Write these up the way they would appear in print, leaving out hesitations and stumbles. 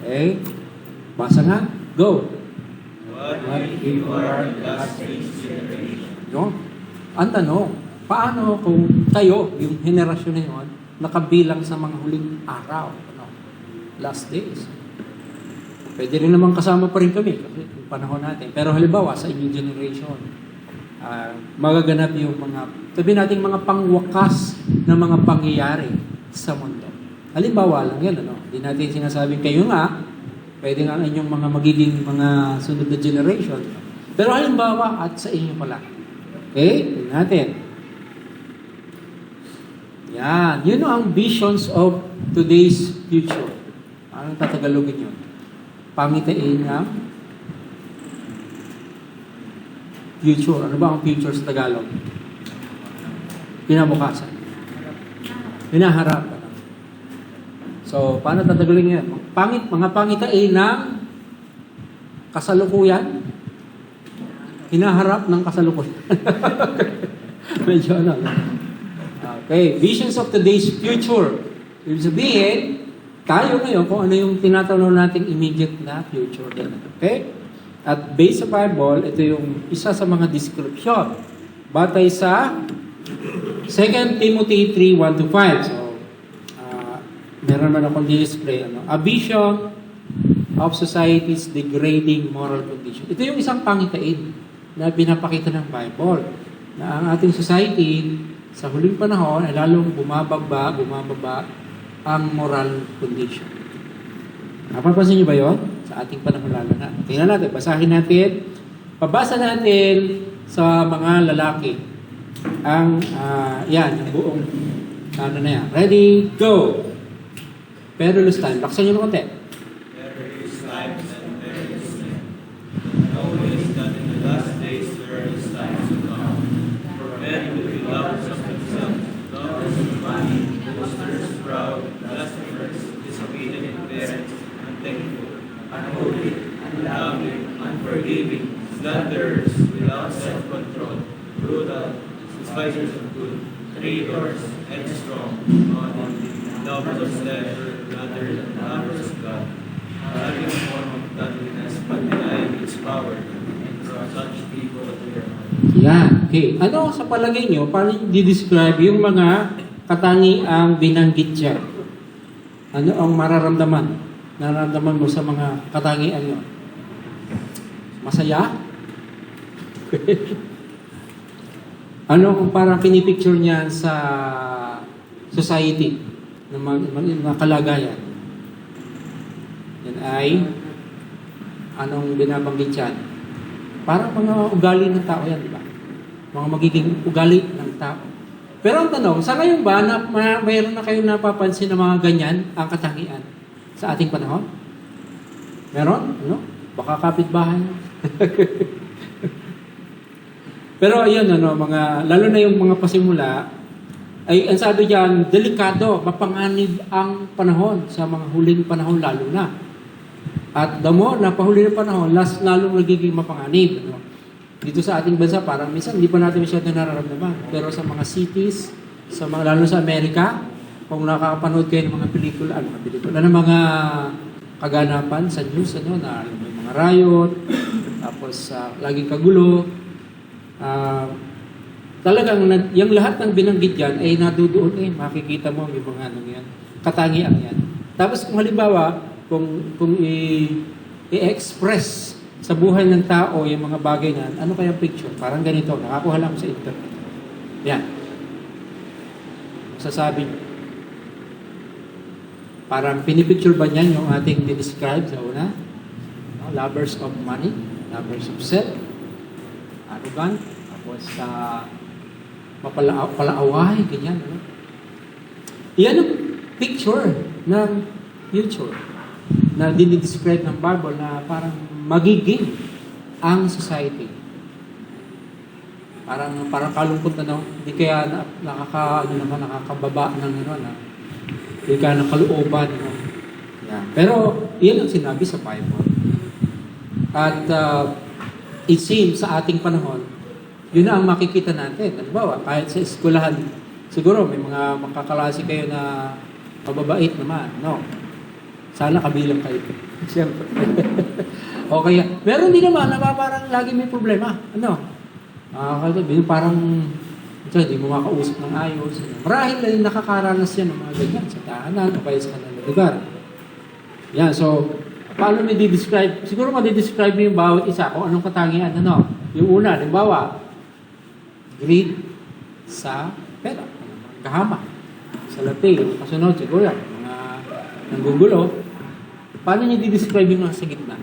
Okay? Basa nga. Go. What if you are the last generation? No? Ang tanong, paano kung kayo, yung henerasyon na yun, nakabilang sa mga huling araw? Ano? Last days. Pwede rin naman kasama pa rin kami kasi yung panahon natin. Pero halimbawa, sa inyong generation, magaganap yung mga, sabi natin mga pangwakas na mga pangyayari sa mundo. Halimbawa lang yan, ano? Hindi natin sinasabing kayo nga, pwede nga inyong mga magiging mga sunod na generation. Pero halimbawa, at sa inyo pala. Okay? Tingnan natin. Yan. Yun ang visions of today's future. Anong tatagalogin yun? Pangitain ng future. Ano ba ang future sa Tagalog? Pinabukasan. Pinaharap. So, paano tatagalogin yan? Mga pangitain ng kasalukuyan. Hinaharap ng kasalukuyan. Medyo ano. Okay, visions of today's future. Ibig sabihin, tayo ngayon kung ano yung tinatanaw nating immediate na future din. Okay? At based sa Bible, ito yung isa sa mga description. Batay sa 2 Timothy 3:1-5. So, meron man akong display. A vision of society's degrading moral condition. Ito yung isang pangitain na pinapakita ng Bible. Na ang ating society, sa huling panahon, ay lalong bumababa ang moral condition. Napapansin niyo ba yun? Sa ating panahon lalo na. Tingnan natin, basahin natin. Pabasa natin sa mga lalaki. Ang, yan, ang buong, ano na yan. Ready, go! Perilous time. Laksan niyo ng konti. Perilous times and perilous men. Always that in the last days perilous times will come. For men will be lovers of themselves, lovers of money, boasters, proud, blasphemers, disobedient parents, unthankful, unholy, unloving, unforgiving, slanderers, without self-control, brutal, despisers of good, traitors, headstrong, haughty, lovers of pleasure, rather than lovers of God, having a form of godliness, but denying its power, and from such people we are not. Yan. Okay. Ano sa palagay nyo, paano di-describe yung mga katangiang binanggit dyan? Ano ang mararamdaman? Nararamdaman mo sa mga katangian nyo? Masaya? Ano kung parang pinipicture niyan sa society ng mga kalagayan? Yan ay anong binabanggit dyan? Parang mga ugali ng tao yan, di ba? Mga magiging ugali ng tao. Pero ang tanong, sa ngayon ba, mayroon na kayong napapansin na mga ganyan ang katangian sa ating panahon? Meron? Ano? Baka kapitbahay. Pero ayun, lalo na yung mga pasimula, ay ang sabi diyan, delikado, mapanganib ang panahon sa mga huling panahon lalo na. At the more na pahuli ng panahon, lalong nagiging mapanganib. Dito sa ating bansa, parang minsan hindi pa natin masyadong nararamdaman. Pero sa mga cities, lalo sa Amerika, kung nakakapanood kayo ng mga pelikula ng mga kaganapan sa news, na may mga riot, tapos laging kagulo, talagang yung lahat ng binanggit yan ay nadudoon makikita mo yung mga yan, katangian yan. Tapos kung halimbawa, kung i-express sa buhay ng tao yung mga bagay na, ano kaya picture? Parang ganito, nakakuha lang sa internet. Yan. Sasabi niyo. Parang pinipicture ba niyan yung ating describe sa una? Lovers of money, lovers of self, arrogant, tapos mapalaaway, ganyan. Yan ang picture ng future na dinidescribe ng Bible na parang magiging ang society. Parang kalungkot na hindi kaya nakakababa ng hindi kaya nakalooban. Yeah. Pero yan ang sinabi sa Bible. At it seems sa ating panahon, yun na ang makikita natin. Halimbawa, kahit sa eskwelahan, siguro may mga makakalasi kayo na mababait naman. No. Sana kabilang kayo. Siyempre. O kaya, meron din naman na parang lagi may problema. Ano? Parang hindi mo makausap ng ayos. Marahil na nakakaranas yan ng mga ganyan sa tahanan o kaya sa kanilang lugar. Yan, so, paano mo di-describe? Siguro ma-describe mo yung bawat isa kung anong katangian. Ano? Yung una, halimbawa, greed sa pera, kahama, sa latte, yung kasunod, siguro yan, mga nanggugulo. Paano niyo di-describe yung nasa gitna?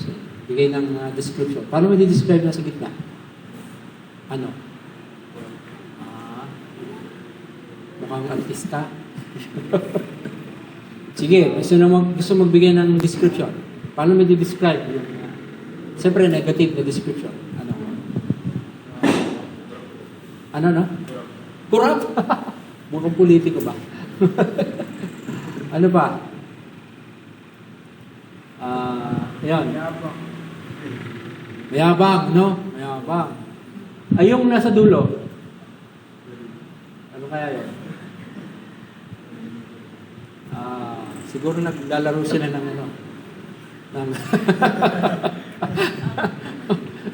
So, bigay ng description. Paano mo di-describe yung nasa gitna? Ano? Mukhang artista. Sige, gusto magbigay ng description. Paano mo di-describe yung siyempre negative na description? Ano? Corrupt? Mukhang politiko ba? Ano ba? Ayan. Mayabang, no? Mayabang. Ay, yung nasa dulo. Ano kaya yun? Siguro naglalaro sila ng ano?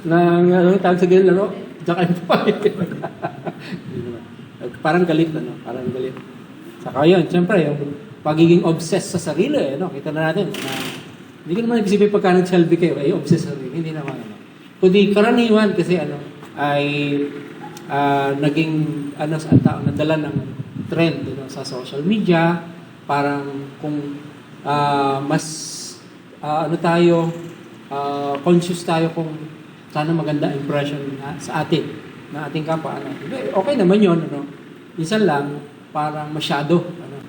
Ng tawag sa ganyan laro? Jack and Fight. Parang galit, ano? Parang galit. Saka yun, siyempre, yung pagiging obsessed sa sarili, no? Kita na natin, hindi ko naman isipin pagka nag-selfie kayo, ay obsessed sa sarili, hindi naman, ano. Kundi karaniwan kasi, ano, ay naging, ano, sa tao, nadala ng trend, ano, sa social media, parang kung mas, ano tayo, conscious tayo kung sana maganda impression sa atin, na ating kapwa, ano. Okay naman yun, ano. Minsan lang, parang masyado, ano.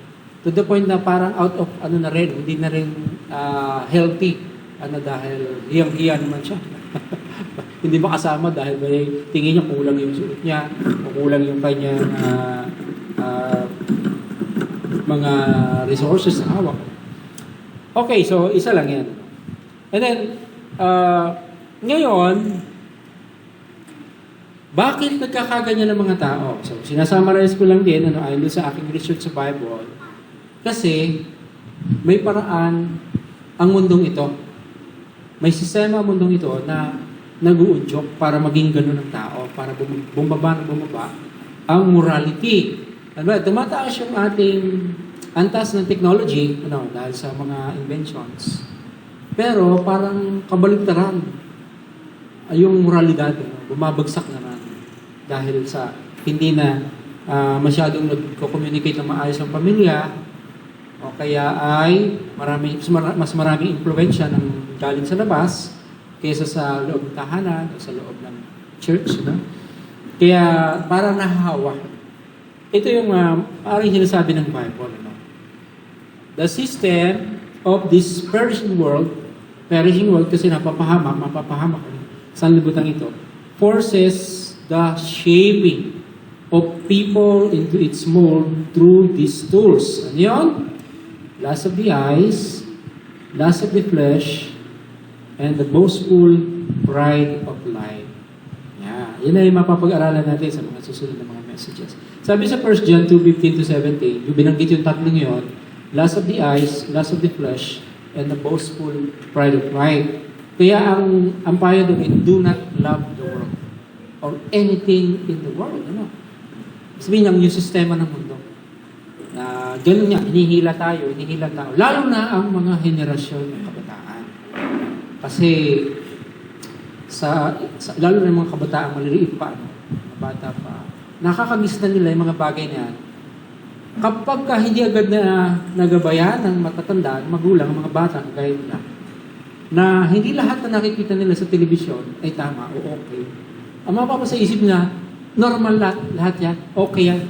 To the point na parang out of, ano na rin, hindi na rin healthy, ano, dahil hiyang-hiya naman siya. Hindi ba kasama dahil may tingin niya kulang yung suot niya, o kulang yung kanyang mga resources na hawak. Okay, so isa lang yan. And then, ngayon, bakit nagkakaganyan ng mga tao? So, sinasummarize ko lang din, ano, ayon sa aking research sa Bible, kasi may paraan ang mundong ito. May sistema ang mundong ito na nag-uudyok para maging ganun ang tao, para bumaba ang morality. Ano ba? Tumataas yung ating antas ng technology, ano, dahil sa mga inventions. Pero parang kabaligtaran yung moralidad, ano, bumabagsak naman dahil sa hindi na masyadong nagko-communicate ng maayos ang pamilya, o kaya ay mas maraming impluwensya ng galing sa labas kaysa sa loob ng tahanan o sa loob ng church, no? Kaya parang nahahawa. Ito yung parang sinasabi ng Bible, no? The system of this perishing world kasi mapapahamak sa libutan ito, forces the shaping of people into its mold through these tools. Ano yun? Lust of the eyes, lust of the flesh, and the boastful pride of life. Yan ay mapapag-aralan natin sa mga susunod na mga messages. Sabi sa 1 John 2:15-17, yung binanggit yung tatlong yun, lust of the eyes, lust of the flesh, and the boastful pride of life. Kaya ang payo doon ay, do not love the world or anything in the world. Ano? Sabihin yung sistema ng mundo. Ganun nga, hinihila tayo. Lalo na ang mga henerasyon ng kabataan. Kasi, lalo na mga kabataan, maliliit pa, mga bata pa, nakakagiss na nila yung mga bagay na yan. Kapag hindi agad na nagabayan ng matatanda, magulang, mga bata, gaya nila, na hindi lahat na nakikita nila sa telebisyon ay tama o okay. Ang mapapa sa isip na, normal lahat yan, okay yan.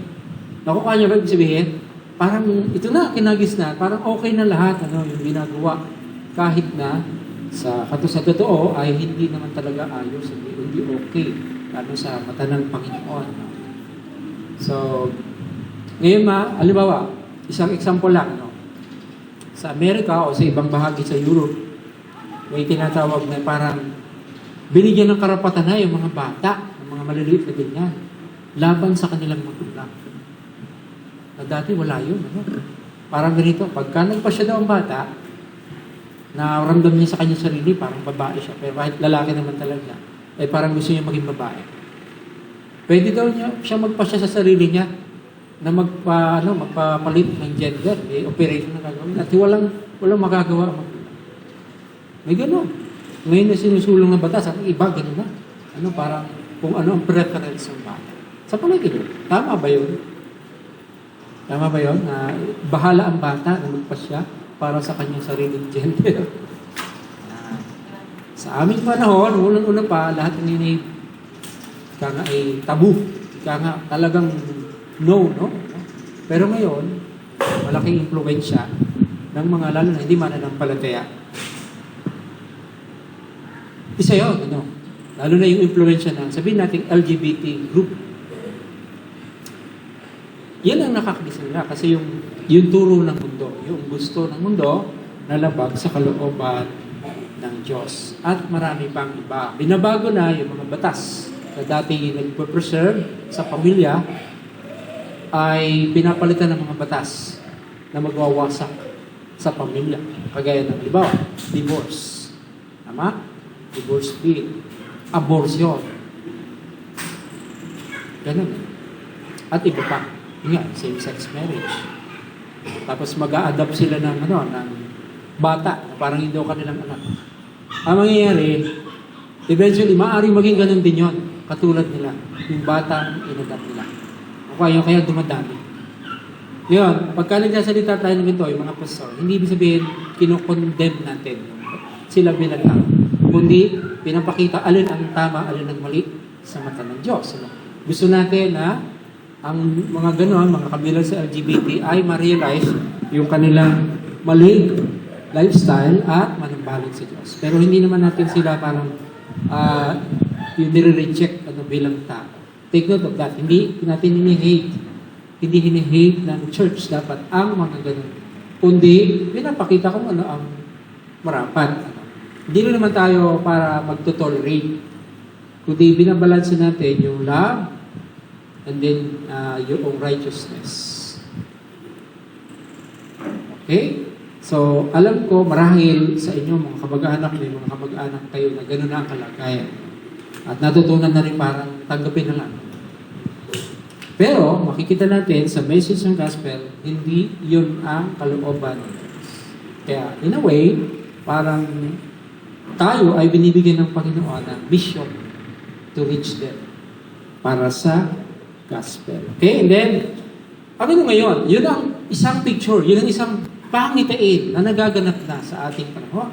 Nakuha niyo ba ibig sabihin? Parang ito na, kinagis na, parang okay na lahat, ano, yung ginagawa. Kahit na sa totoo ay hindi naman talaga ayos, hindi okay. Lalo sa mata ng Panginoon. No? So, ngayon halimbawa, isang example lang, no? Sa Amerika o sa ibang bahagi sa Europe, may tinatawag na parang binigyan ng karapatan na yung mga bata, yung mga maliliit na ganyan, laban sa kanilang magulang. Na dati wala yun, ano? Parang ganito, pagka nagpasya daw ang bata, naramdam niya sa kanya sarili, parang babae siya. Pero kahit lalaki naman talaga, parang gusto niya maging babae. Pwede daw siya magpasya sa sarili niya na magpapalit ng gender. May operation na gagawin. At walang magagawa. May gano'n. Ngayon na sinusulong ng batas, ang iba, gano'n na. Parang kung ano ang preference ng bata. Sa palagi doon, tama ba yun? Tama ba yun? Bahala ang bata na magpasya para sa kanyang sariling gender. Sa aming panahon, unang-una pa, lahat ng ini ay tabu. Talagang no? Pero ngayon, malaking impluwensya ng mga lalo na hindi mananampalataya. Isa yun, lalo na yung impluwensya ng, sabihin natin, LGBT group. Yan ang nakakagis nila kasi yung turo ng mundo, yung gusto ng mundo na labag sa kalooban ng Diyos. At marami pang iba. Binabago na yung mga batas na dati nagpo-preserve sa pamilya ay pinapalitan ng mga batas na magwawasak sa pamilya. Kagaya ng iba, divorce. Tama? Divorce bill. Abortion. Ganun. At iba pa. Same-sex marriage. Tapos mag-a-adapt sila ng bata na parang hindi daw kanilang anak. Ang mangyayari, eventually, maaaring maging ganun din yun. Katulad nila. Yung bata ang in-adapt nila. Kaya dumadami. Yun, pagka nagsasalita tayo ng ito, yung mga pastor, hindi ibig sabihin, kinokondemn natin. Sila binaglang. Kundi, pinapakita alin ang tama, alin ang mali sa mata ng Diyos. Gusto natin na ang mga gano'n, mga kabilang sa LGBT ay ma-realize yung kanilang maling lifestyle at manambalig sa Diyos. Pero hindi naman natin sila parang yung nire-reject bilang tao. Take note of that. Hindi natin hini-hate. Hindi hini-hate ng church dapat ang mga gano'n. Kundi, pinapakita kung ano ang marapat. Hindi na naman tayo para magto-tolerate. Kundi binabalanse natin yung love and then yung righteousness. Okay? So, alam ko marahil sa inyo mga kamag-anak, may mga kamag-anak kayo na gano'n na ang kalagayan. At natutunan na rin parang tanggapin na lang. Pero, makikita natin sa message ng gospel, hindi yun ang kalooban ng Diyos. Kaya, in a way, parang tayo ay binibigyan ng Panginoon ng mission to reach them para sa gospel. Okay? And then, ngayon, yun ang isang picture, yun ang isang pangitain na nagaganap na sa ating panahon.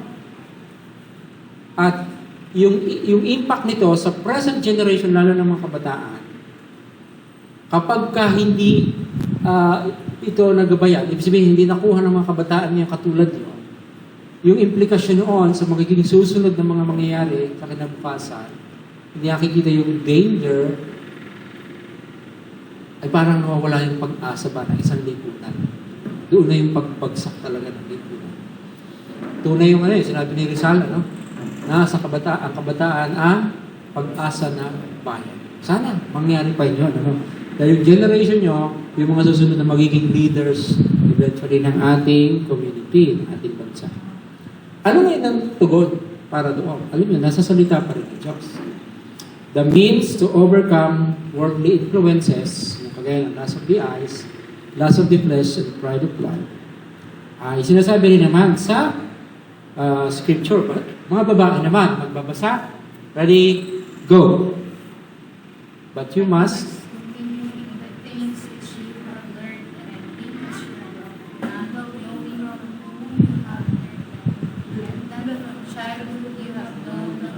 At yung impact nito sa present generation, lalo ng mga kabataan, kapag hindi ito nagabayan, ibig sabihin, hindi nakuha ng mga kabataan niya katulad nyo, yung implikasyon noon sa magiging susunod na mga mangyayari sa kinabukasan, hindi nakikita yung danger, ay parang nawawala yung pag-asa ba ng isang lipunan. Doon na yung pagbagsak talaga ng lipunan. Tunay yung sinabi ni Rizal, na sa kabataan ang pag-asa ng bayan. Sana mangyari pa yun. Dahil yung generation nyo, yung mga susunod na magiging leaders eventually ng ating community, ng ating bansa. Ano ngayon ang tugon para doon? Alam nyo, nasa salita pa rin ng Diyos. The means to overcome worldly influences, kagaya ng lust of the eyes, lust of the flesh, and pride of life, ay sinasabi rin naman sa scripture. Mga babae naman, magbabasa. Ready? Go! But you must continuing the things which you have learned and being assured, not of knowing of whom you have learned them, and that from childhood you have known the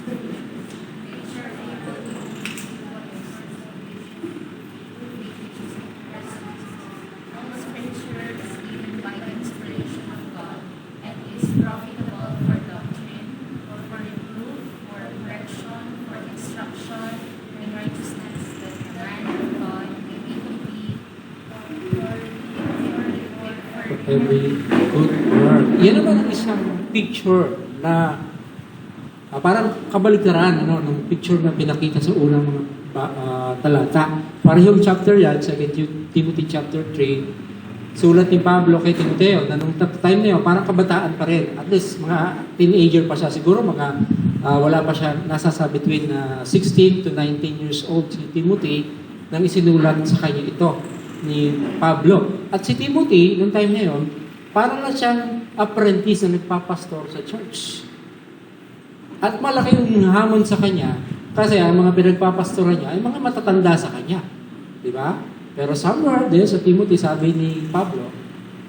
Scriptures, which are able to teach you what is your salvation, which is in Christ Jesus. All Scripture is given by the inspiration of God, and is profitable for doctrine, or for reproof, for correction, for instruction, in righteousness, that the man of God may be complete, for every good work. Yan naman ang isang picture na parang kabaligtaran ng picture na pinakita sa unang mga talata. Parang yung chapter yan, 2 Timothy chapter 3, sulat ni Pablo kay Timoteo na nung time na yun, parang kabataan pa rin. At least mga teenager pa siya. Siguro mga wala pa siya, nasa between 16 to 19 years old si Timothy nang isinulat sa kanya ito ni Pablo. At si Timothy, nung time na yun, parang na siyang apprentice na nagpapastor sa church. At malaki yung hamon sa kanya kasi ang mga pinagpapastoran niya ay mga matatanda sa kanya. Di ba? Pero somewhere there sa Timothy, sabi ni Pablo,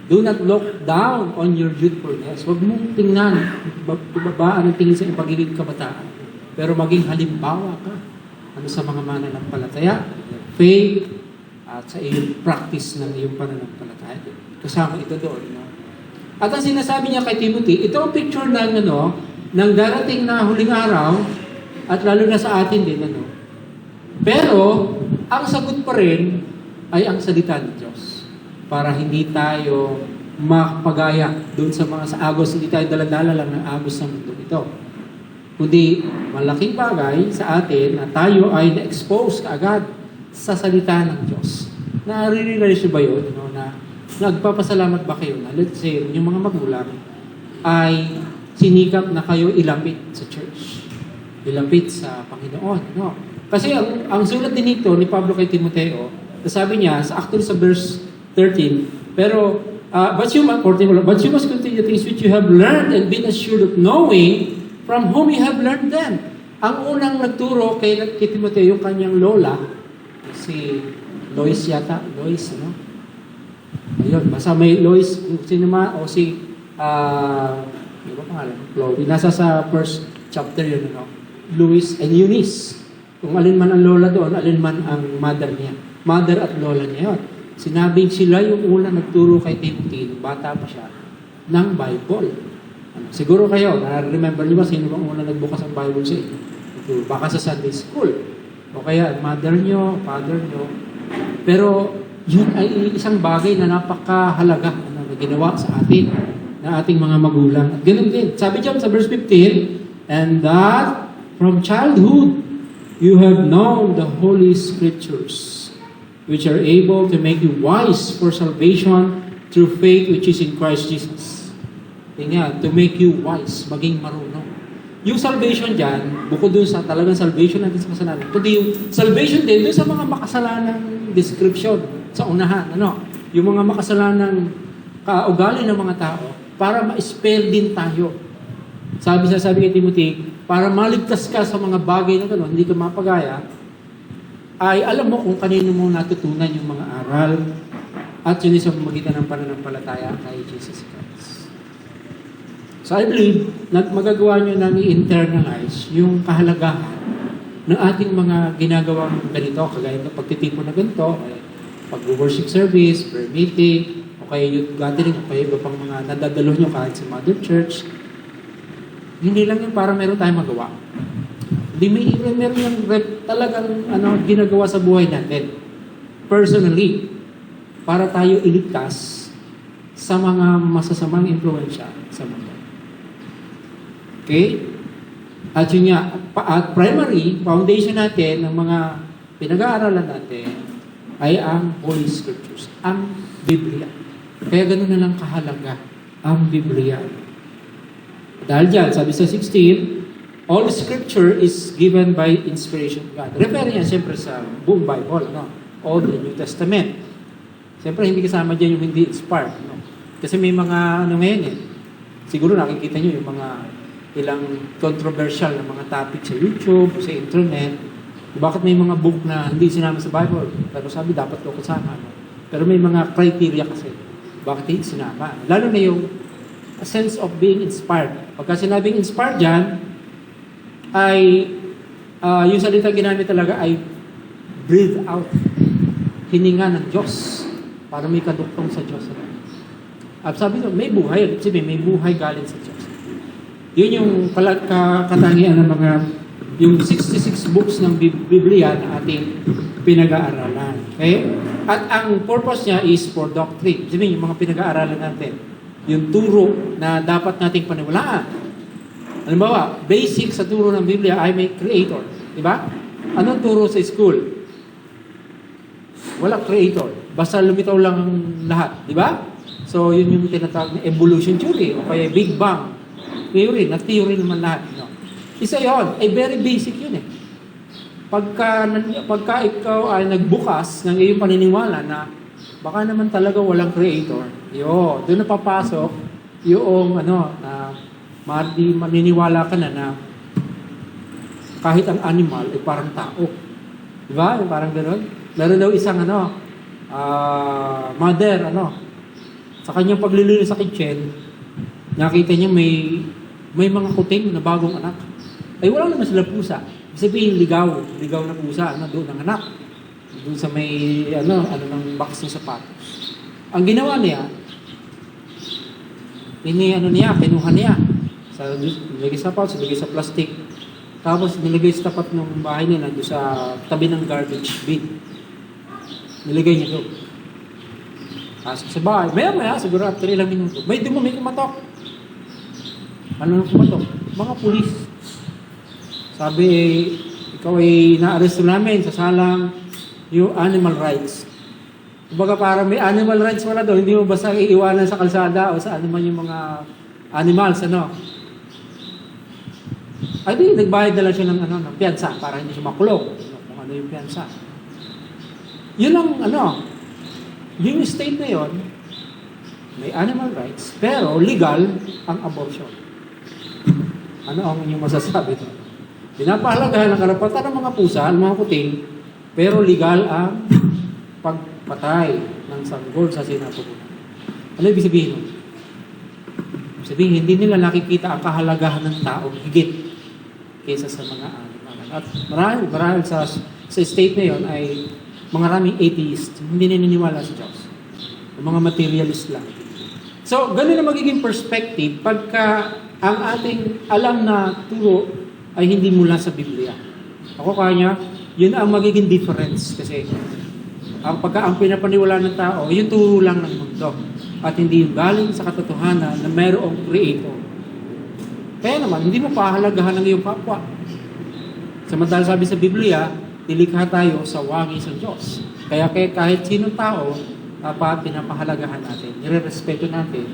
do not look down on your youthfulness. Huwag mong tingnan, babaan ang tingin sa iyong pagiging kabataan. Pero maging halimbawa ka sa mga mananampalataya, faith, at sa iyong practice ng iyong pananampalataya. Kasama ito doon. No? At ang sinasabi niya kay Timothy, ito ang picture ng darating na huling araw, at lalo na sa atin din. Pero, ang sagot pa rin ay ang salita ng Diyos. Para hindi tayo makapagaya doon sa mga sa agos, hindi tayo daladala lang ng agos ng mundo ito. Kundi, malaking bagay sa atin na tayo ay na-expose kaagad sa salita ng Diyos. Naririnig ba yun? Na nagpapasalamat ba kayo na, let's say, yung mga magulang ay sinikap na kayo ilapit sa church, ilapit sa Panginoon. No? Kasi ang sulat din nito ni Pablo kay Timoteo, sabi niya, actually sa verse 13, pero, but you must continue the things which you have learned and been assured of knowing from whom you have learned them. Ang unang nagturo kay Timoteo, yung kanyang lola, si Lois yata, Lois, ano? Ayun, basta may Lois, sino ma, o si, ano ba pangalan? Chloe. Nasa sa first chapter yun, ano? Louis and Eunice. Kung alin man ang lola doon, alin man ang mother niya. Mother at lola niya yun. Sinabing sila yung unang nagturo kay Timothy, nung bata pa siya, ng Bible. Siguro kayo, na-remember niyo ba sino bang unang nagbukas ng Bible sa inyo? Baka sa Sunday school. O kaya mother niyo, father niyo. Pero yun ay isang bagay na napakahalaga na ginawa sa atin, na ating mga magulang. At ganun din. Sabi diyan sa verse 15, and that from childhood you have known the Holy Scriptures, which are able to make you wise for salvation through faith which is in Christ Jesus. Tingnan, to make you wise, maging marunong. Yung salvation dyan, bukod dun sa talagang salvation natin sa kasalanan, kundi yung salvation din dun sa mga makasalanang description sa unahan. Ano? Yung mga makasalanang kaugali ng mga tao, para ma-spare din tayo. Sabi kay Timothy, para maligtas ka sa mga bagay na gano'n, hindi ka mapagaya, ay alam mo kung kanino mo natutunan yung mga aral at yun sa magitan ng pananampalataya kay Jesus Christ. So I believe na magagawa nyo nang i-internalize yung kahalagahan ng ating mga ginagawang ganito, kagaya ng pagtitipon na ganito, pag-worship service, prayer meeting, o kaya youth gathering, o kaya iba pang mga nadadalo nyo kahit sa mother church. Hindi lang yung para meron tayong magawa. Hindi meron yung talagang ginagawa sa buhay natin. Personally, para tayo iligtas sa mga masasamang impluensya sa mundo. Okay? At yun nga, at primary, foundation natin ng mga pinag-aaralan natin ay ang Holy Scriptures, ang Biblia. Kaya ganoon na lang kahalaga ang Biblia. Dahil dyan, sabi sa 16, all Scripture is given by inspiration of God. Refer niya siyempre sa buong Bible, no? Old and New Testament. Siyempre, hindi kasama dyan yung hindi inspired. No? Kasi may mga ngayon siguro nakikita nyo yung mga ilang controversial na mga topic sa YouTube, sa internet. Bakit may mga book na hindi sinama sa Bible? Pero sabi, dapat ko kasama. No? Pero may mga criteria kasi. Bakit hindi sinama? Lalo na yung a sense of being inspired. Pagka sinabing inspired dyan, ay yung salita ginamit talaga ay breathe out. Hininga ng Diyos para may kaduktong sa Diyos. At sabi nyo, may buhay. Sabi, may buhay galing sa Diyos. Yun yung katangian ng mga yung 66 books ng Biblia na ating pinag-aaralan. Okay? At ang purpose niya is for doctrine. Sabi, yung mga pinag-aaralan natin. Yung turo na dapat nating paniwalaan. Halimbawa, basic sa turo ng Biblia ay may creator. Diba? Anong turo sa school? Wala creator. basta lumitaw lang ang lahat, di ba? So, yun yung tinatawag na evolution theory o kaya Big Bang theory, na theory naman lahat. No? Isa yun, very basic yun eh. Pagka ikaw ay nagbukas ng iyong paniniwala na baka naman talaga walang creator, doon na papasok yung maniniwala ka na kahit ang animal ay parang tao. Di ba? Parang gano'n. Meron daw isang mother, sa kanyang paglilinis sa kitchen, nakita niya may mga kuting na bagong anak. Ay wala naman sila pusa. Sabihin, ligaw na pusa, doon ang anak. Doon sa may, ng box ng sapatos. Ang ginawa niya, kinuha niya. Nilagay sa sapatos, nilagay sa plastic. Tapos nilagay sa tapat ng bahay nila, doon sa tabi ng garbage bin. Nilagay niya doon. Pasok sa bahay. Maya, siguro after ilang minuto, may kumatok. Ano nang kumatok? Mga pulis. Sabi, ikaw ay na-arresto namin sa salang yung animal rights. Kumbaga parang may animal rights wala doon, hindi mo basta iiwanan sa kalsada o sa man yung mga animals, Ay di, nagbayad na lang siya ng piyansa para hindi siya makulong. Kung ano yung piyansa. Yun ang, yung state na yun, may animal rights, pero legal ang abortion. Ano ang inyong masasabi doon? Pinapahalagahan ang karapatan ng mga pusa, ng mga kuting, pero legal ang pagpatay ng sanggol sa sinapupunan. Ano ibig sabihin? Ibig sabihin, hindi nila nakikita ang kahalagahan ng tao higit kaysa sa mga animal. At marahil sa state na yun ay maraming atheist, hindi naniniwala sa Diyos. Mga materialist lang. So, ganun ang magiging perspective pagka ang ating alam na turo ay hindi mula sa Biblia. Ako kanya, yun ang magiging difference kasi pagka ang pinapaniwala ng tao, yung turo lang ng mundo at hindi yung galing sa katotohanan na mayroong creator. Kaya naman, hindi mo pahalagahan ng iyong kapwa. Samantala sabi sa Biblia, nilikha tayo sa wangis ng Diyos. Kaya kahit sinong tao, dapat pinapahalagahan natin, nire-respeto natin,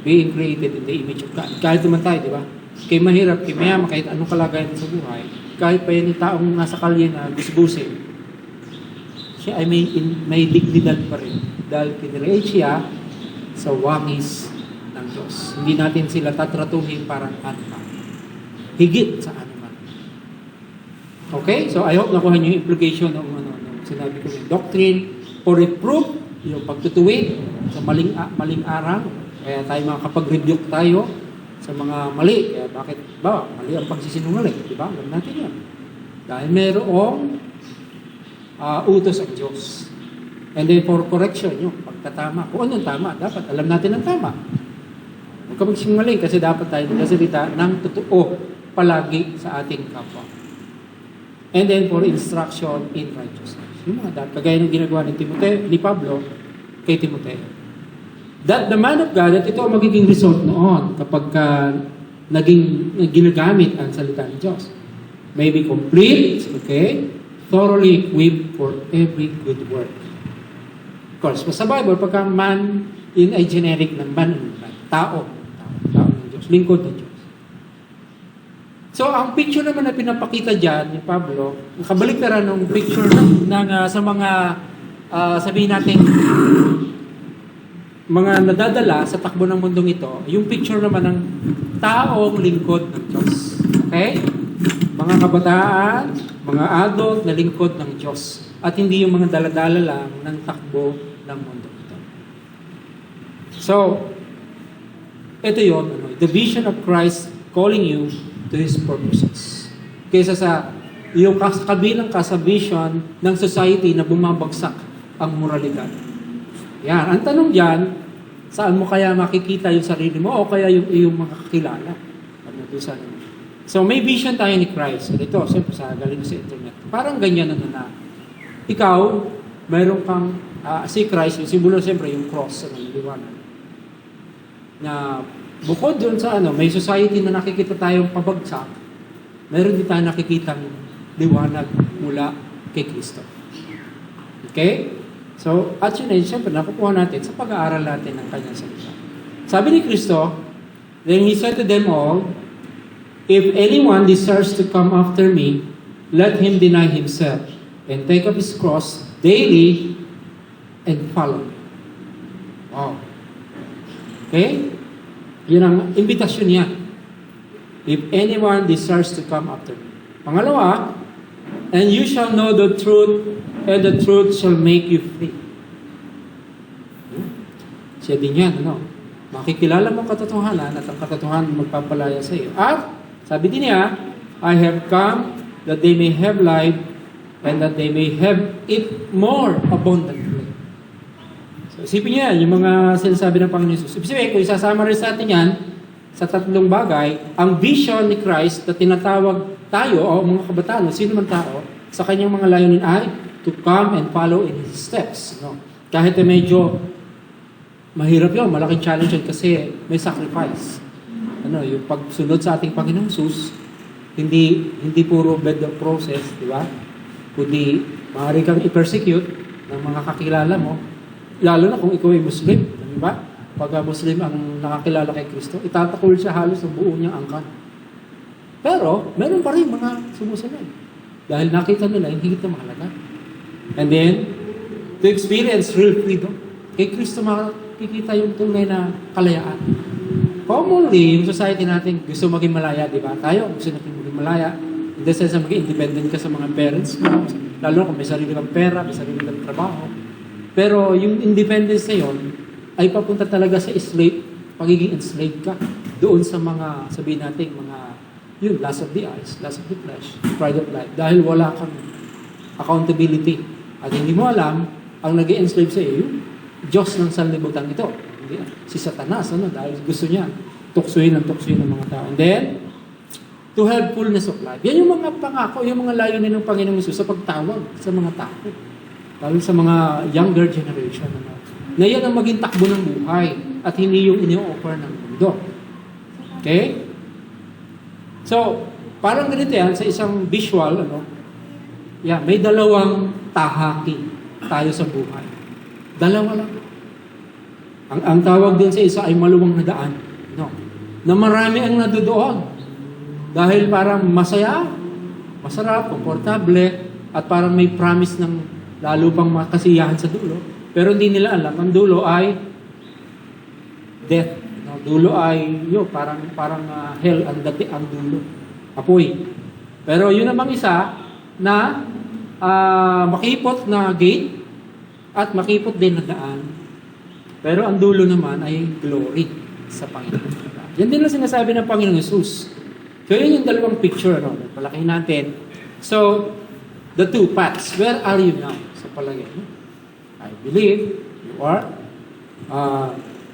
being created in the image of God. Kahit naman tayo, di ba? Kaya mahirap, kaya mayaman, kahit anong kalagayan sa buhay, kahit pa yan yung taong nasa kalye na gusgusin, siya ay may dignidad pa rin. Dahil kinreate siya sa wangis ng Diyos. Hindi natin sila tatratuhin parang animal. Higit sa animal. Okay? So I hope nakuha niyo yung implication ng sinabi ko yung doctrine for reproof, yung pagtutuwid sa maling aral. Kaya tayo makakapag-rebuke tayo sa mga mali. Kaya bakit ba? Mali ang pagsisinungaling. Diba? Alam natin yan. Dahil mayroong utos ang Diyos. And then for correction, yung pagkatama. Kung anong tama, dapat alam natin ang tama. Huwag ka magsinungaling kasi dapat tayo nagsasalita ng totoo palagi sa ating kapwa. And then for instruction in righteousness. Yung mga dapat, kagaya ng ginagawa ni Pablo kay Timoteo. That the man of God, at ito ang magiging result noon kapag naging ginagamit ang salita ng Diyos. May be complete, okay? Thoroughly equipped for every good work. Of course, sa Bible, pagka man, yun ay generic ng man, tao ng Diyos, lingkod ng Diyos. So, ang picture naman na pinapakita dyan ni Pablo, nakabaliktaran ng picture sa mga, sabihin natin, mga nadadala sa takbo ng mundong ito, yung picture naman ng taong lingkod ng Diyos. Okay? Mga kabataan, mga adult na lingkod ng Diyos. At hindi yung mga daladala lang ng takbo ng mundo ito. So, ito yun, the vision of Christ calling you to His purposes. Kaysa sa yung kabilang sa vision ng society na bumabagsak ang moralidad. Yan. Ang tanong dyan, saan mo kaya makikita yung sarili mo o kaya yung iyong mga kakilala? So may vision tayo ni Christ. Ito, siyempre sa galing sa internet. Parang ganyan na ikaw, mayroon kang si Christ, yung simbolo siyempre yung cross, liwanag. Na bukod doon sa may society na nakikita tayong pabagsak, mayroon din tayo nakikitang liwanag mula kay Kristo. Okay? So, at yun ay, siyempre, nakukuha natin sa pag-aaral natin ng kanyang salita. Sabi ni Kristo, then He said to them all, if anyone desires to come after me, let him deny himself and take up his cross daily and follow me. Wow. Okay? Yun ang imbitasyon niya. If anyone desires to come after me. Pangalawa, and you shall know the truth, and the truth shall make you free. Siya din yan, ano? Makikilala mo katotohanan at ang katotohanan magpapalaya sa iyo. At, sabi din niya, I have come that they may have life and that they may have it more abundantly. So, isipin niya, yung mga sinasabi ng Panginoon Jesus. Ibig kung isasama rin sa atin yan, sa tatlong bagay, ang vision ni Christ na tinatawag tayo, o mga kabataan, o sino man tao, sa kanyang mga layunin ay to come and follow in His steps. No? Kahit na medyo mahirap yun, malaking challenge yun kasi may sacrifice. Ano, yung pagsunod sa ating Panginoong Jesus, hindi puro bed of process, di ba? Kundi maaari kang i-persecute ng mga kakilala mo, lalo na kung ikaw ay Muslim, di ba? Pag Muslim ang nakakilala kay Kristo, itatakol siya halos ang buo niyang angkan. Pero, meron pa rin mga sumusunod. Dahil nakita nila, hindi ito mahalaga. And then, to experience real freedom. Kay Kristo makikita yung tunay na kalayaan. Commonly, yung society natin gusto maging malaya, di ba? Tayo gusto natin maging malaya. In the sense na maging independent ka sa mga parents mo, lalo kung may sarili kang pera, may sarili kang trabaho. Pero yung independence na yun, ay papunta talaga sa pagiging enslaved ka. Doon sa mga, sabihin natin, mga, yun, lust of the eyes, lust of the flesh, pride of life. Dahil wala kang accountability. At hindi mo alam, ang nag-enslave sa iyo, yung Diyos ng sanlibutan ito. Si Satanas, dahil gusto niya tuksuhin ng mga tao. And then, to have fullness of life. Yan yung mga pangako, yung mga layunin ng Panginoong Hesus sa pagtawag sa mga tao. Lalo sa mga younger generation. Na yan ang maging takbo ng buhay at hindi yung ini-offer ng mundo. Okay? So, parang ganito yan, sa isang visual, may dalawang tahaking tayo sa buhay. Dalawa lang. Ang tawag din sa isa ay maluwang na daan. Na marami ang nadudoon. Dahil parang masaya, masarap, komportable, at parang may promise ng lalo pang makasiyahan sa dulo. Pero hindi nila alam, ang dulo ay death. Dulo ay parang hell ang dulo. Apoy. Pero yun namang isa na makipot na gate at makipot din na daan. Pero ang dulo naman ay glory sa Panginoon. Yan din lang sinasabi ng Panginoong Hesus. So yun yung dalawang picture. Palakihin natin. So, the two paths. Where are you now? Sa palagay. I believe you are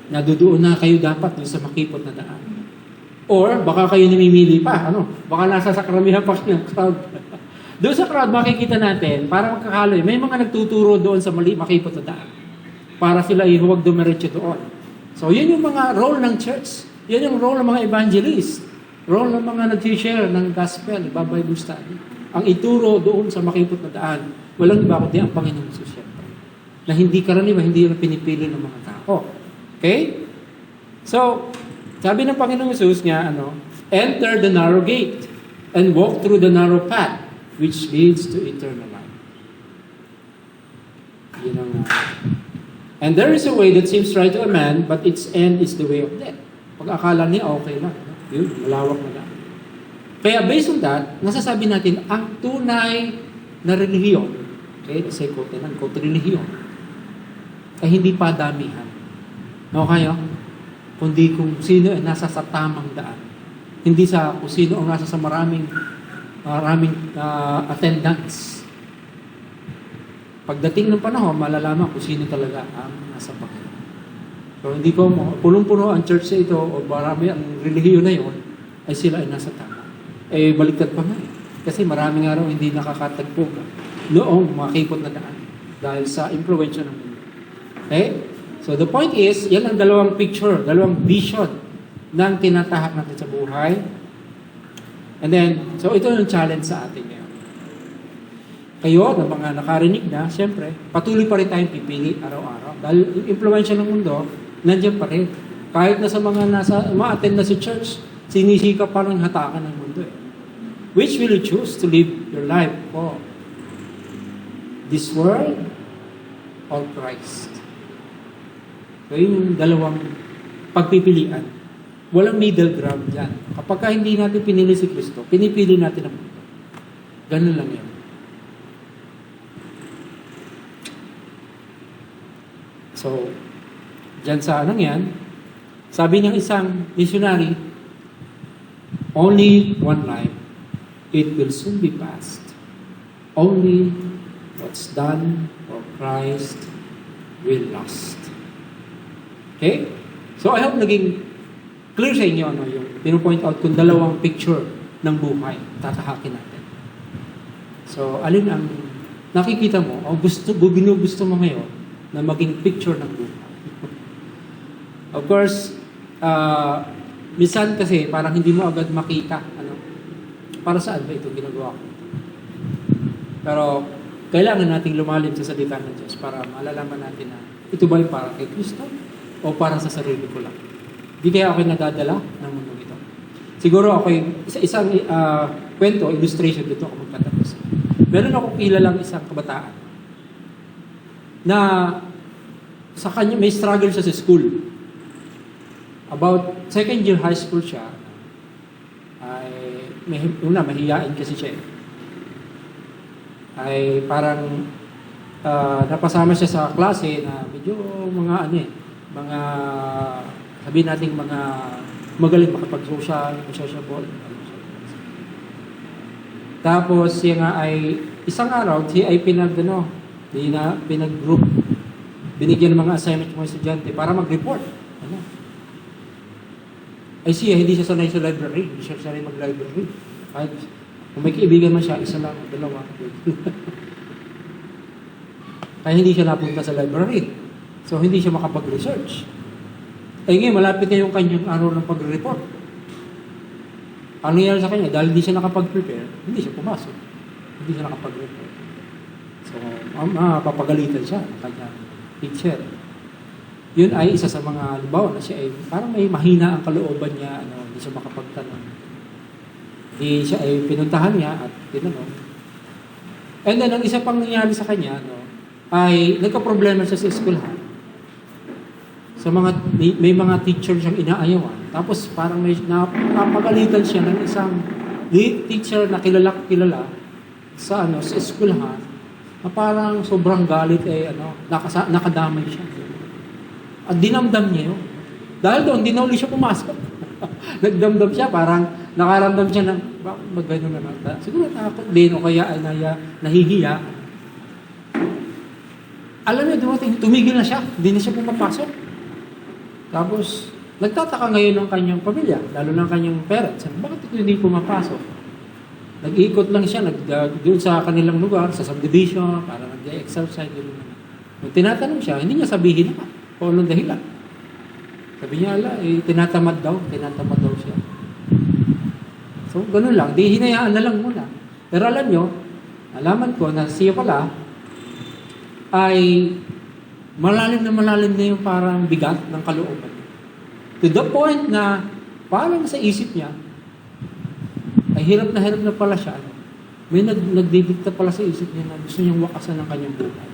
nadudoon na kayo dapat dun sa makipot na daan. Or, baka kayo namimili pa. Baka nasa sakramihan pa kayo ng crowd. Doon sa crowd, makikita natin, parang magkakaloy, may mga nagtuturo doon sa makipot na daan. Para sila huwag dumiretso doon. So, yun yung mga role ng church. Yan yung role ng mga evangelist. Role ng mga nag-share ng gospel, Bible study. Ang ituro doon sa makipot na daan, walang iba kundi ang Panginoong Hesus, syempre. Na hindi karaniwan, hindi yung pinipili ng mga tao. Okay? So, sabi ng Panginoong Hesus niya, enter the narrow gate and walk through the narrow path which leads to eternal life. Yun ang, and there is a way that seems right to a man, but its end is the way of death. Pag akala niya, okay lang. Yun, malawak na lang. Kaya based on that, nasasabi natin, ang tunay na relihiyon, okay, kasi quote relihiyon, ay hindi pa damihan. Okay, kundi kung sino ay nasa sa tamang daan. Hindi sa kung sino ang nasa sa maraming attendance. Pagdating ng panahon, malalaman kung sino talaga ang nasa Panginoon. So, hindi ko punong-puno ang church na ito o marami ang relihiyon na yun, ay sila ay nasa tama. Baliktad pa nga Kasi maraming araw hindi nakakatagpo noong makipot na daan dahil sa impluwensya ng mundo. Okay? So the point is, yan ang dalawang picture, dalawang vision ng tinatahak natin sa buhay. And then, so ito yung challenge sa atin ngayon. kayo na mga nakarinig na, siyempre, patuloy pa rin tayong pipili araw-araw. Dahil yung impluensya ng mundo, nandiyan pa rin. Kahit na sa mga ma-attend na si church, sinisika pa rin hatakan ng mundo eh. Which will you choose to live your life for? This world or Christ? So yung dalawang pagpipilian. Walang middle ground dyan. Kapag ka hindi natin pinili si Kristo, pinipili natin ang mundo. Ganun lang yan. So, dyan sa anong yan, sabi ng isang missionary, only one life, it will soon be past. Only what's done for Christ will last. Okay? So I hope naging clear sa inyo yung pinupoint out kung dalawang picture ng buhay. Tatahakin natin. So, alin ang nakikita mo o ginugusto mo ngayon na maging picture ng buhay? Of course, minsan kasi parang hindi mo agad makita. Para saan ba ito ginagawa ko? Pero kailangan nating lumalim sa salita ng Diyos para malalaman natin na ito ba yung para kay Kristo o para sa sarili ko lang. Di kaya ako nadadala ng mundo ito. Siguro ako isang kwento, illustration dito ako magpatapos. Meron ako kilalang isang kabataan na sa kanya may struggle siya sa school. About second year high school siya, mahihiyain kasi siya eh. Ay parang napasama siya sa klase na medyo mga mga sabihin natin mga magaling makapag-social, sociable. Tapos siya nga ay isang araw siya ay pinag-group. Binigyan ng mga assignment ng mga estudyante para mag-report. Ay siya, hindi siya sanay sa library. Hindi siya sanay mag-library. Kahit kung may kaibigan man siya, isa lang, dalawa. Kaya hindi siya napunta sa library. So, hindi siya makapag-research. Ay ngayon, malapit na yung kanyang araw ng pag-report. Ano nangyari sa kanya? Dahil hindi siya nakapag-prepare, hindi siya pumasok. Hindi siya nakapag-report. So, papagalitan siya ng kanyang teacher. Yun ay isa sa mga halimbawa na siya ay parang may mahina ang kalooban niya, hindi siya makapagtanong. Hindi siya ay pinuntahan niya at tinanong. And then, ang isa pang nangyari sa kanya, ay nagka-problema siya sa eskwelahan. Sa may mga teacher siyang inaayawan. Tapos parang may napagalitan siya ng isang teacher na kilala sa eskwelahan na parang sobrang galit nakadamay siya. At dinamdam niya yun. Dahil doon, di na uli siya pumasok. Nagdamdam siya, parang nakaramdam siya ng, mag-gano'n na nata. Siguro nakakot din o kaya ay nahihiya. Alam niya, dumating, tumigil na siya. Hindi na siya pumapasok. Tapos, nagtataka ngayon ng kanyang pamilya, lalo ng kanyang parents. Bakit ito hindi pumapasok? Nag-iikot lang siya, doon sa kanilang lugar, sa subdivision, para nag-exercise. Nung tinatanong siya, hindi niya sabihin na. O anong dahilan? Sabi niya, tinatamad daw siya. So, ganun lang. Di hinayaan na lang muna. Pero alam nyo, alaman ko na siya pala ay malalim na yung parang bigat ng kalooban. To the point na parang sa isip niya, ay hirap na pala siya. May nagdidikta pala sa isip niya na gusto niyang wakasan ng kanyang buhay.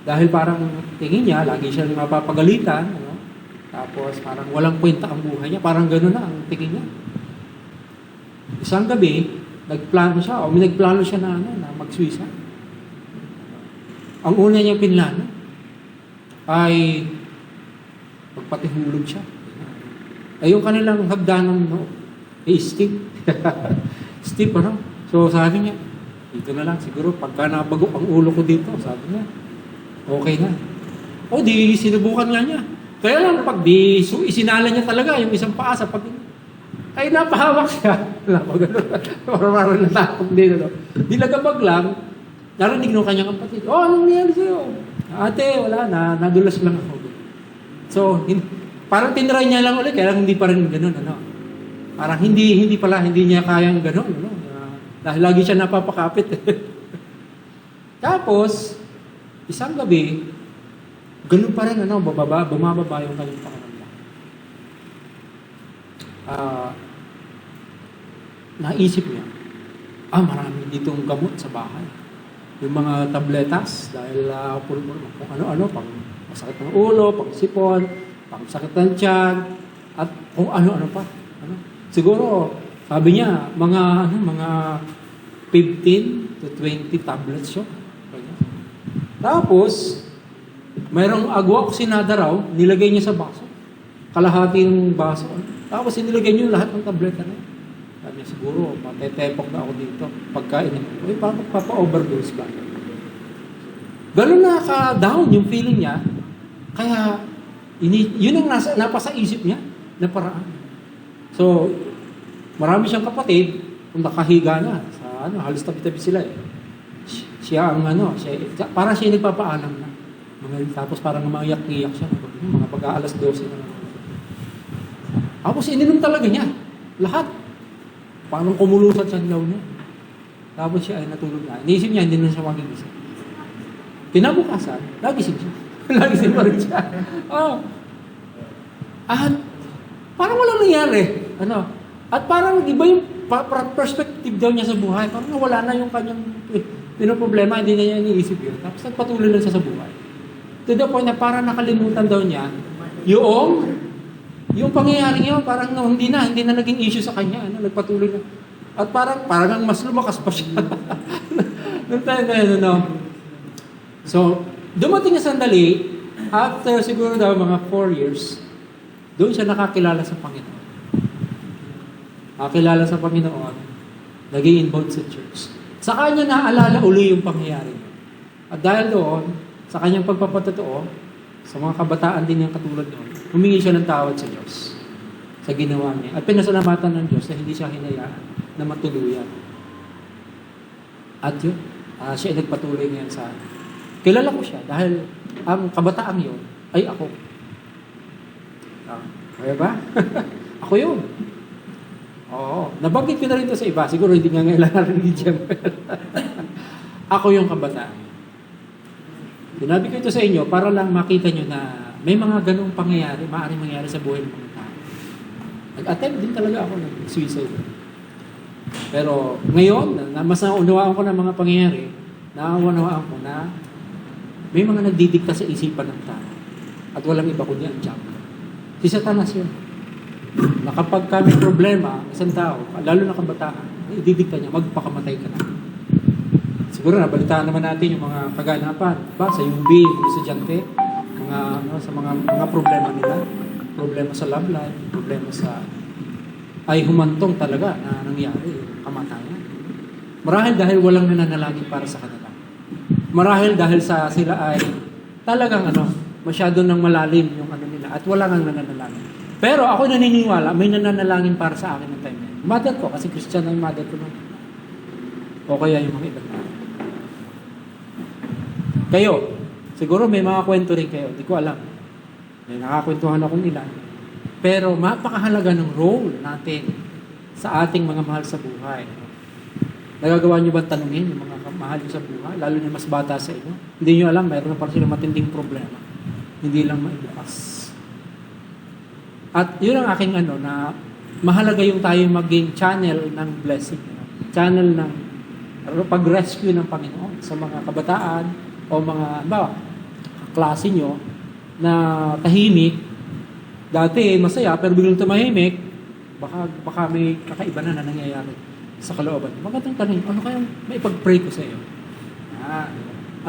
Dahil parang tingin niya, lagi siya mapapagalitan, tapos parang walang kwenta ang buhay niya, parang gano'n na ang tingin niya. Isang gabi, nagplano siya na mag-suicide. Ang una niyang pinlano ay magpatihulog siya. Ay yung kanilang hagdanan, steep. Steep, So sabi niya, dito na lang, siguro pagka nabagok ang ulo ko dito, sabi niya, okay na. Di sinubukan nga niya. Kaya lang, pag isinala niya talaga yung isang paa sa ay napahawak siya. Parang natakot din. Dilagabag lang, narinig ng kanyang kapatid, anong nangyari sa'yo? Ate, wala na, nadulas lang ako. So, parang tinry niya lang ulit, kaya lang hindi pa rin ganun. Parang hindi niya kayang ganun. Dahil lagi siya napapakapit. Tapos, isang gabi, ganun pa rin, bumababa yung kanyang pakiramdam. Naisip niya, marami ditong gamot sa bahay. Yung mga tabletas, dahil kung ano-ano, pang masakit ng ulo, pang sipon, pang sakit ng tiyan, at kung ano-ano pa. Siguro, sabi niya, mga 15 to 20 tablets siya. Tapos, mayroong agwaksinada raw, nilagay niya sa baso. Kalahati ng baso. Tapos, inilagay niyo lahat ng tableta na. Sabi niya, siguro, matetepok na ako dito. Pagkainin ko. Papa-overdose ba? Ganun nakaka-down yung feeling niya. Kaya, yun ang napasa isip niya na paraan. So, marami siyang kapatid kung nakahiga na. Halos tabi-tabi sila eh. Siya ang parang siya nagpapaalam na. Tapos parang maiyak-iyak siya. Mga pag-aalas 12 na. Tapos ininom talaga niya. Lahat. Parang kumulusat siya daw niya. Tapos siya ay natulog na. Iniisip niya, hindi na siya magigising. Kinabukasan, nagising siya. Nagising pa rin siya. At parang walang nangyari. At parang iba yung perspective daw niya sa buhay. Parang nawala na yung kanyang problema, hindi na niya iniisip yun. Tapos nagpatuloy lang siya sa buhay. To the point na parang nakalimutan daw niya yung pangyayari niya, parang hindi na naging issue sa kanya. Nagpatuloy na. At parang mas lumakas pa siya. Nung time na yun, So, dumating na sandali, after siguro daw mga 4 years, doon siya nakakilala sa Panginoon. Nakakilala sa Panginoon, naging involved sa church. Sa kanya naalala uli yung pangyayari. At dahil doon, sa kanyang pagpapatotoo, sa mga kabataan din yung katulad noon, humingi siya ng tawad sa Diyos sa ginawa niya. At pinasalamatan ng Diyos na hindi siya hinayaan na matuluyan. At yun, siya ay nagpatuloy ngayon sa kilala ko siya dahil ang kabataan yun ay ako. Kaya ba? Ako yun. Oo. Nabanggit ko na rin ito sa iba. Siguro hindi nga ngailangan rin ni Jem. Ako yung kabataan. Sinabi ko ito sa inyo para lang makita nyo na may mga ganong pangyayari, maaaring mangyari sa buhay ng mga tao. Nag-attempt din talaga ako ng suicide. Pero ngayon, mas naunawaan ko ng mga pangyayari, naunawaan ko na may mga nagdidikta sa isipan ng tao. At walang iba kundi ang diablo. Si Satanas yun. Na kapag may problema, isang tao, lalo na kabataan, ididikta niya, magpakamatay ka na. Siguro nabalitaan naman natin yung mga kaganapan. Sa UB, yung estudyante, sa mga problema nila. Problema sa love life, problema sa ay humantong talaga na nangyari, kamatayan. Marahil dahil walang nananalangin para sa kanila. Marahil dahil sila ay talagang masyado nang malalim yung nila at wala nang nananalangin. Pero ako naniniwala, may nananalangin para sa akin ng time na yun. Mother ko, kasi Christian na yung mother ko nun. O kaya yung mga ibang tao. Kayo, siguro may mga kwento rin kayo, di ko alam. May nakakwentuhan akong ilan. Pero mapakahalaga ng role natin sa ating mga mahal sa buhay. Nagagawa niyo ba tanungin yung mga mahal niyo sa buhay, lalo na mas bata sa inyo? Hindi niyo alam, mayroon na parang silang matinding problema. Hindi lang maibukas. At yun ang aking na mahalaga yung tayo maging channel ng blessing. Channel ng pag-rescue ng Panginoon sa mga kabataan o mga klase nyo na tahimik. Dati masaya pero biglang tumahimik, baka may kakaiba na nangyayari sa kalooban. Magandang tanong, ano kaya may pag-pray ko sa iyo?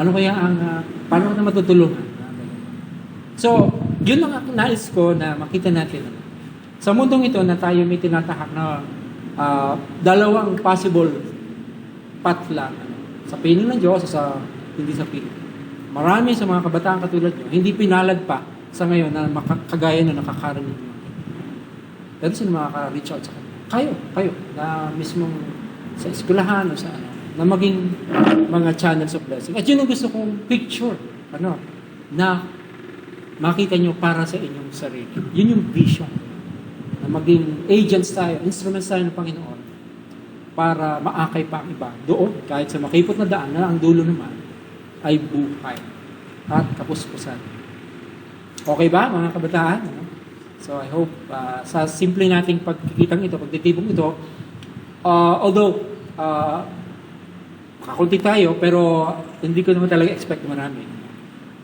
Ano kaya paano na matutulungan? So, yun ang nais ko na makita natin. Sa mundong ito na tayo may tinatahak na dalawang possible path lang. Sa piling ng Diyos o hindi sa piling. Marami sa mga kabataan katulad nyo, hindi pinalad pa sa ngayon na kagaya na nakakarinig nyo. Pero sino makaka-reach out sa kanila? Kayo, na mismong sa eskwelahan o sa na maging mga channels of blessing. At yun ang gusto kong picture, na makita nyo para sa inyong sarili. Yun yung vision. Na maging agents tayo, instruments tayo ng Panginoon para maakay pa ang iba doon, kahit sa makipot na daan na ang dulo naman ay buhay at kapuspusan. Okay ba, mga kabataan? Ano? So I hope sa simple nating pagkikitang ito, pagtitipong ito, although kakunti tayo, pero hindi ko naman talaga expect marami.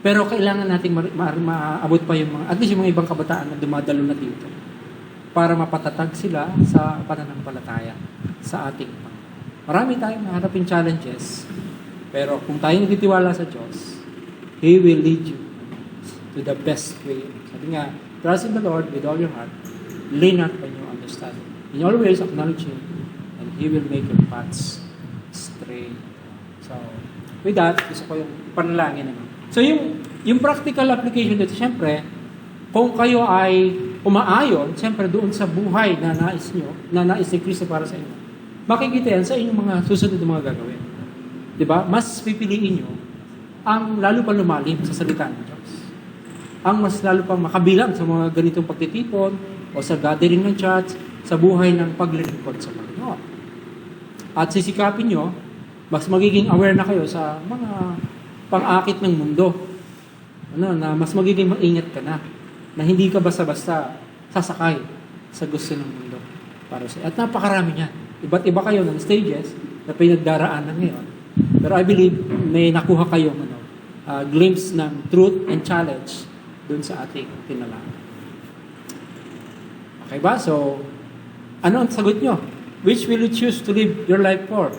Pero kailangan nating maabot pa yung mga, at least yung mga ibang kabataan na dumadalo na dito para mapatatag sila sa pananampalataya sa ating Panginoon. Marami tayong naharapin challenges, pero kung tayo nagtitiwala sa Diyos, He will lead you to the best way. Sabi nga, trust in the Lord with all your heart, lean not on your understanding. In all ways, acknowledge Him, and He will make your paths straight. So, with that, gusto ko yung panalangin naman. So, yung practical application dito, siyempre, kung kayo ay umaayon, siyempre doon sa buhay na nais nyo, na nais ni Kristo para sa inyo, makikita yan sa inyong mga susunod na mga gagawin. Diba? Mas pipiliin nyo ang lalo pa lumalim sa salita ng Diyos. Ang mas lalo pa makabilang sa mga ganitong pagtitipon o sa gathering ng church, sa buhay ng paglilingkod sa Panginoon. At sisikapin nyo, mas magiging aware na kayo sa mga pang-akit ng mundo. Na mas magiging maingat ka na hindi ka basta-basta sasakay sa gusto ng mundo para sa. At napakarami niyan. Iba't iba kayo ng stages na pinagdaraanan ngayon. Pero I believe may nakuha kayong glimpse ng truth and challenge dun sa ating tinalangin. Okay ba? So, ano ang sagot nyo? Which will you choose to live your life for?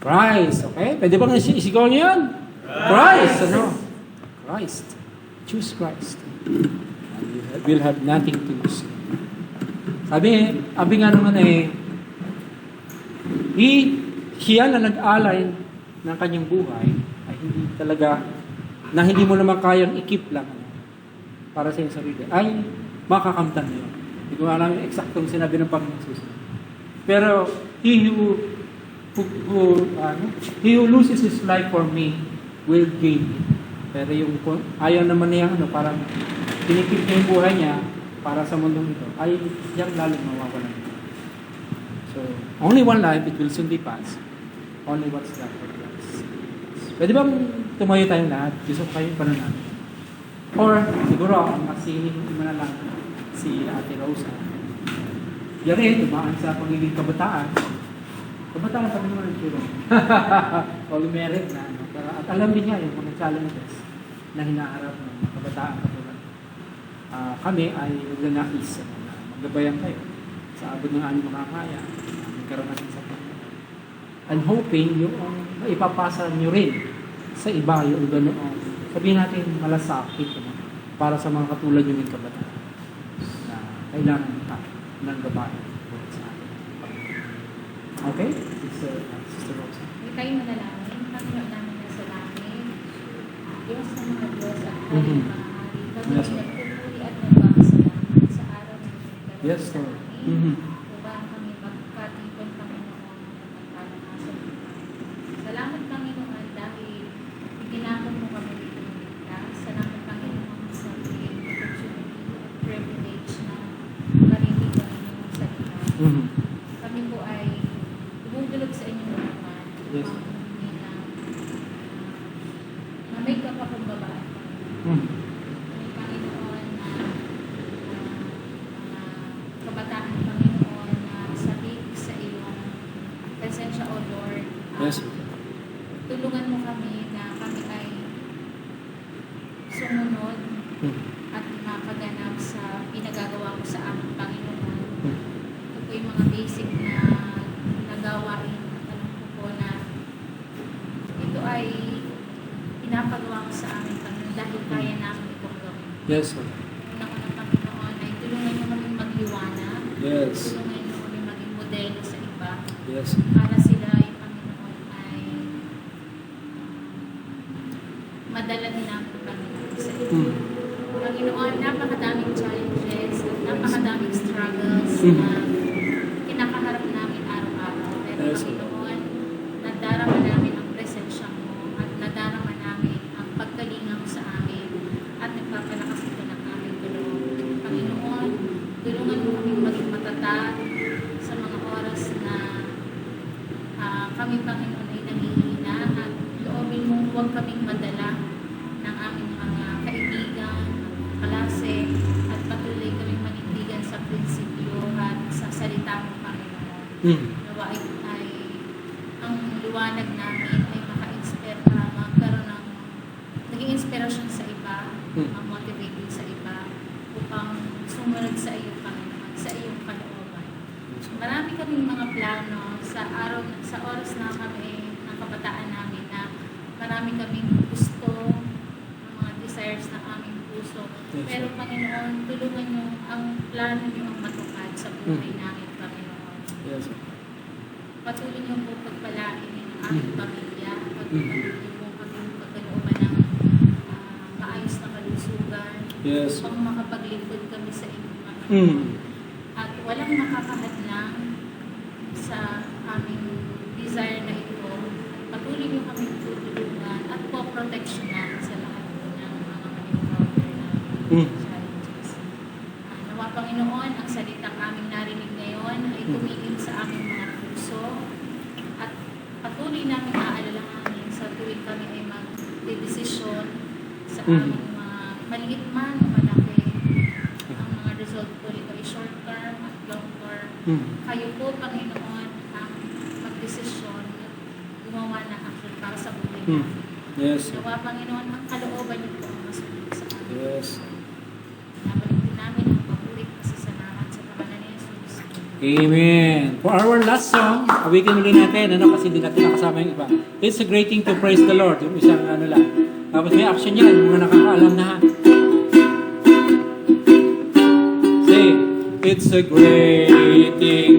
Christ, okay? Pwede bang isigaw niyo yan? Christ, ano? Christ. Choose Christ. And you will have nothing to lose. Sabi nga naman siya na nag-alay ng kanyang buhay ay hindi talaga, na hindi mo naman kayang ikip lang para sa iyong sarili, ay makakamtan mo yun. Hindi ko alam yung eksaktong sinabi ng Panginoon Jesus. Pero he who loses his life for me will gain it. Pero yung ayaw naman niya, parang tinikip niya yung buhay niya para sa mundong ito, ay yan lalong mawawalan. So, only one life, it will soon be passed. Only what's left for Christ. Pwede bang tumayo tayong lahat? Gusto ko kayong pananamin. Or, siguro, ang masinig mo na lang si Ate Rosa. Yari, tumaan sa pagiging kabataan. Kabataan kami naman siguro. All merit na. At alam din niya yung mga challenges na hinaharap ng mga kabataan katulad. Kami ay nagnanais na maggabayan kayo sa abot ng aming makakaya, aming karanasan sa Panginoon. And hoping yung maipapasa nyo rin sa iba yung ganoon. Sabihin natin malasakit para sa mga katulad yung kabataan na kailangan ng gabayan sa atin. Okay? Sister Rosa. May kayo manalangin, Panginoon namin na sa langit, Diyos ng mga Diyos at Mhm. maaari, kami Yes, ay Lord. nagpupuri at nagpapasalamat sa araw na ito. Yes, Lord. Mhm. Upang kami magkatipon, Panginoon, at magpapanasan. Salamat, Panginoon, dahil itinapon mo kami dito ng ligtas. Salamat, Panginoon, sa opportunity at privilege na marinig ang inyong salita. Mhm. Kami po ay tumutulog sa inyong naman. Yes. Na may kapakumbabaan. Mhm. May Panginoon na kabataan, Panginoon, na sabik sa iyong presensya, O Lord. Yes. Tulungan mo kami na kami ay sumunod Mhm. at makaganap sa pinagagawa mo sa aming Panginoon. Mhm. Ito po yung mga basic na nagawain. Alam ko po na ito ay pinapagawa ko sa aming Panginoon dahil kaya namin itong gawin. Yes, Lord. Unang-unang Panginoon ay tulungan niyo kami magliwanag. Yes. Tulungan niyo kami maging modelo sa iba Yes. para sila ay Panginoon ay madala din namin Panginoon sa iyo. Mhm. Panginoon, napakadaming challenges at napakadaming struggles Mhm. na kinakaharap namin araw-araw. Pero Yes. Panginoon, nadarama namin ang presensya mo at nadarama namin ang pagkalinga mo sa amin at nagpapalakas ito ng aming tulong. Panginoon, tulungan mo kami maging matatag, kami, Panginoon, ay nangihina at loobin mong huwag kaming madala ng aming mga kaibigan, kalase, at patuloy kaming manindigan sa prinsipyo at sa salita mo, Panginoon. Nawa ay ang liwanag namin ay maka-inspire magkaroon ng naging inspirasyon sa iba, motivating sa iba upang sumunod sa iyo, Panginoon, sa iyong kalooban. Marami kaming mga plano sa oras na kami ng kabataan namin na marami kaming gusto, mga desires ng aming puso. Yes, Pero Panginoon, tulungan niyo ang plano niyo ang matupad sa buhay namin, Panginoon. Yes. Patuloy niyo po pagpalain ang aming pamilya, patuloy niyo po kami pagkalooban ng maayos na kalusugan, Yes. upang makapaglingkod kami sa inyo, Panginoon. At walang makakahadlang sa aming desire na ito. Patuloy niyo kami tutulungan at po-proteksyonan sa lahat po ng mga manipulator na challenges. Nawa, Panginoon, ang salitang aming narinig ngayon ay tumingin sa aming mga puso at patuloy namin aalalahanin sa tuwing kami ay magdedesisyon sa aming mga maliit man o malaki. Ang mga result po nito ay short term at long term. Kayo po, Panginoon, ang magdesisyon at gumawa ng action para sa buhay namin. Yes. Nawa, Panginoon, ang kalooban niyo po ang masunod sa amin. Yes. Nabalik po namin ang pabulit pasasalamat sa pangalan ni Jesus. Amen. For our last song, awaken ulit natin, kasi hindi natin nakasama yung iba. It's a great thing to praise the Lord. Yung isang lang. Tapos may action yan, yung mga nakakaalam na. Say, it's a great thing